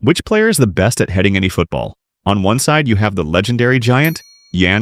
Which player is the best at heading any football? On one side, you have the legendary giant,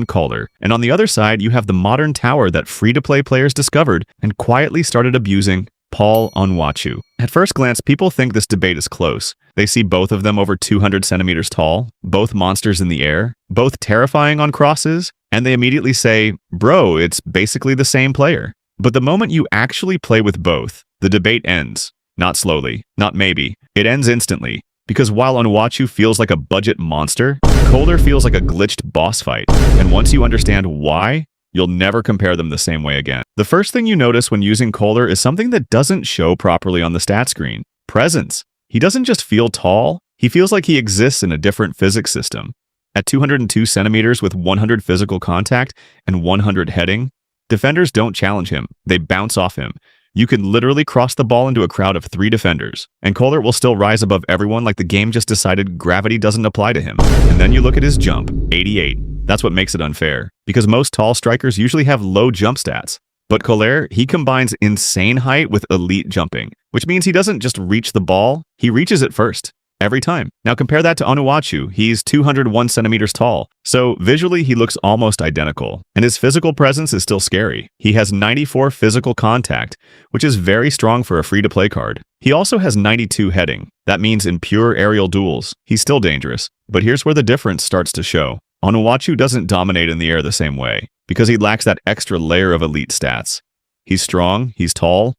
Koller, and on the other side, you have the modern tower that free-to-play players discovered and quietly started abusing, Onuachu. At first glance, people think this debate is close. They see both of them over 200 centimeters tall, both monsters in the air, both terrifying on crosses, and they immediately say, bro, it's basically the same player. But the moment you actually play with both, the debate ends. Not slowly, not maybe. It ends instantly. Because while Onuachu feels like a budget monster, Koller feels like a glitched boss fight. And once you understand why, you'll never compare them the same way again. The first thing you notice when using Koller is something that doesn't show properly on the stat screen. Presence. He doesn't just feel tall, he feels like he exists in a different physics system. At 202 centimeters with 100 physical contact and 100 heading, defenders don't challenge him, they bounce off him. You can literally cross the ball into a crowd of 3 defenders, and Koller will still rise above everyone like the game just decided gravity doesn't apply to him. And then you look at his jump, 88. That's what makes it unfair, because most tall strikers usually have low jump stats. But Koller, he combines insane height with elite jumping, which means he doesn't just reach the ball, he reaches it first. Every time. Now compare that to Onuachu. He's 201 centimeters tall, so visually he looks almost identical, and his physical presence is still scary. He has 94 physical contact, which is very strong for a free-to-play card. He also has 92 heading. That means in pure aerial duels, he's still dangerous. But here's where the difference starts to show. Onuachu doesn't dominate in the air the same way, because he lacks that extra layer of elite stats. He's strong, he's tall,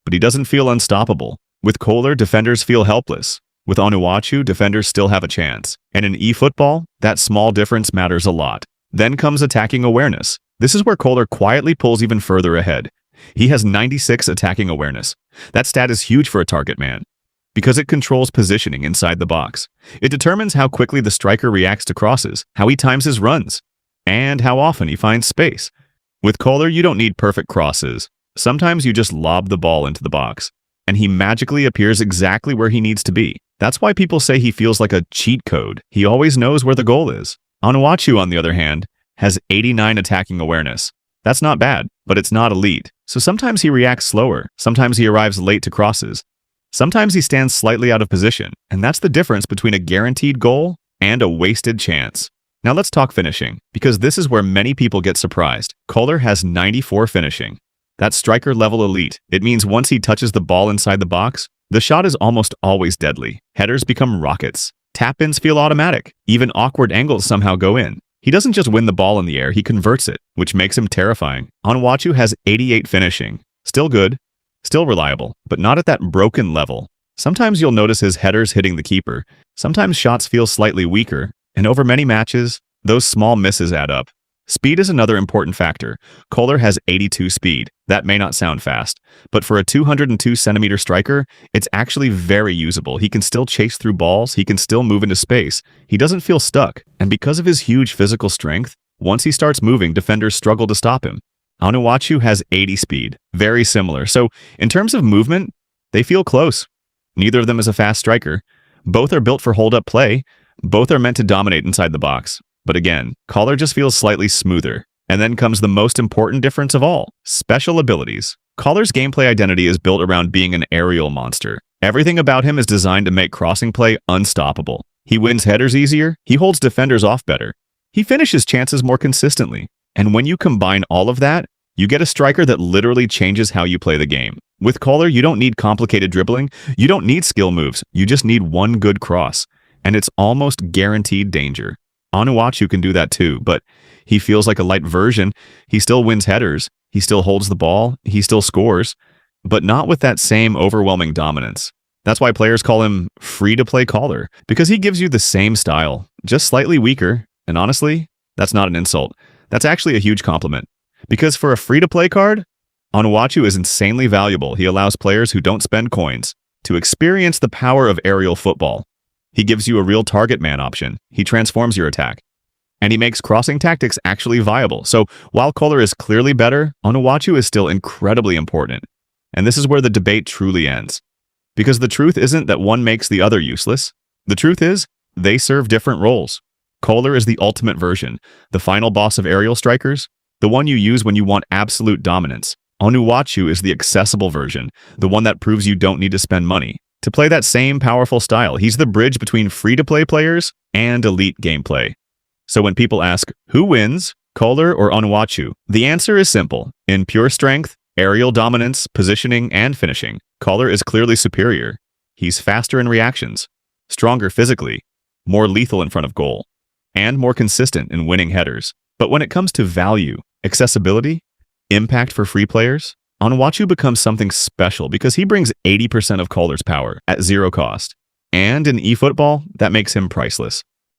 but he doesn't feel unstoppable. With Koller, defenders feel helpless. With Onuachu, defenders still have a chance. And in eFootball, that small difference matters a lot. Then comes attacking awareness. This is where Koller quietly pulls even further ahead. He has 96 attacking awareness. That stat is huge for a target man, because it controls positioning inside the box. It determines how quickly the striker reacts to crosses, how he times his runs, and how often he finds space. With Koller, you don't need perfect crosses. Sometimes you just lob the ball into the box, and he magically appears exactly where he needs to be. That's why people say he feels like a cheat code. He always knows where the goal is. Onuachu, on the other hand, has 89 attacking awareness. That's not bad, but it's not elite. So sometimes he reacts slower, sometimes he arrives late to crosses. Sometimes he stands slightly out of position, and that's the difference between a guaranteed goal and a wasted chance. Now let's talk finishing, because this is where many people get surprised. Koller has 94 finishing. That's striker level elite. It means once he touches the ball inside the box, the shot is almost always deadly. Headers become rockets. Tap-ins feel automatic. Even awkward angles somehow go in. He doesn't just win the ball in the air, he converts it, which makes him terrifying. Onuachu has 88 finishing. Still good, still reliable, but not at that broken level. Sometimes you'll notice his headers hitting the keeper. Sometimes shots feel slightly weaker, and over many matches, those small misses add up. Speed is another important factor. Koller has 82 speed. That may not sound fast, but for a 202 centimeter striker, it's actually very usable. He can still chase through balls, he can still move into space. He doesn't feel stuck, and because of his huge physical strength, once he starts moving, defenders struggle to stop him. Onuachu has 80 speed, very similar. So in terms of movement, they feel close. Neither of them is a fast striker. Both are built for hold-up play. Both are meant to dominate inside the box. But again, Koller just feels slightly smoother. And then comes the most important difference of all, special abilities. Koller's gameplay identity is built around being an aerial monster. Everything about him is designed to make crossing play unstoppable. He wins headers easier, he holds defenders off better. He finishes chances more consistently. And when you combine all of that, you get a striker that literally changes how you play the game. With Koller, you don't need complicated dribbling, you don't need skill moves, you just need one good cross. And it's almost guaranteed danger. Onuachu can do that too, but he feels like a light version. He still wins headers, he still holds the ball, he still scores, but not with that same overwhelming dominance. That's why players call him free-to-play Koller, because he gives you the same style, just slightly weaker, and honestly, that's not an insult. That's actually a huge compliment. Because for a free-to-play card, Onuachu is insanely valuable. He allows players who don't spend coins to experience the power of aerial football. He gives you a real target man option. He transforms your attack. And he makes crossing tactics actually viable. So while Koller is clearly better, Onuachu is still incredibly important. And this is where the debate truly ends. Because the truth isn't that one makes the other useless. The truth is, they serve different roles. Koller is the ultimate version, the final boss of aerial strikers, the one you use when you want absolute dominance. Onuachu is the accessible version, the one that proves you don't need to spend money. to play that same powerful style. He's the bridge between free-to-play players and elite gameplay. So when people ask, who wins, Koller or Onuachu? The answer is simple. In pure strength, aerial dominance, positioning, and finishing, Koller is clearly superior. He's faster in reactions, stronger physically, more lethal in front of goal, and more consistent in winning headers. But when it comes to value, accessibility, impact for free players, Onuachu becomes something special because he brings 80% of Koller's power at zero cost. And in eFootball, that makes him priceless.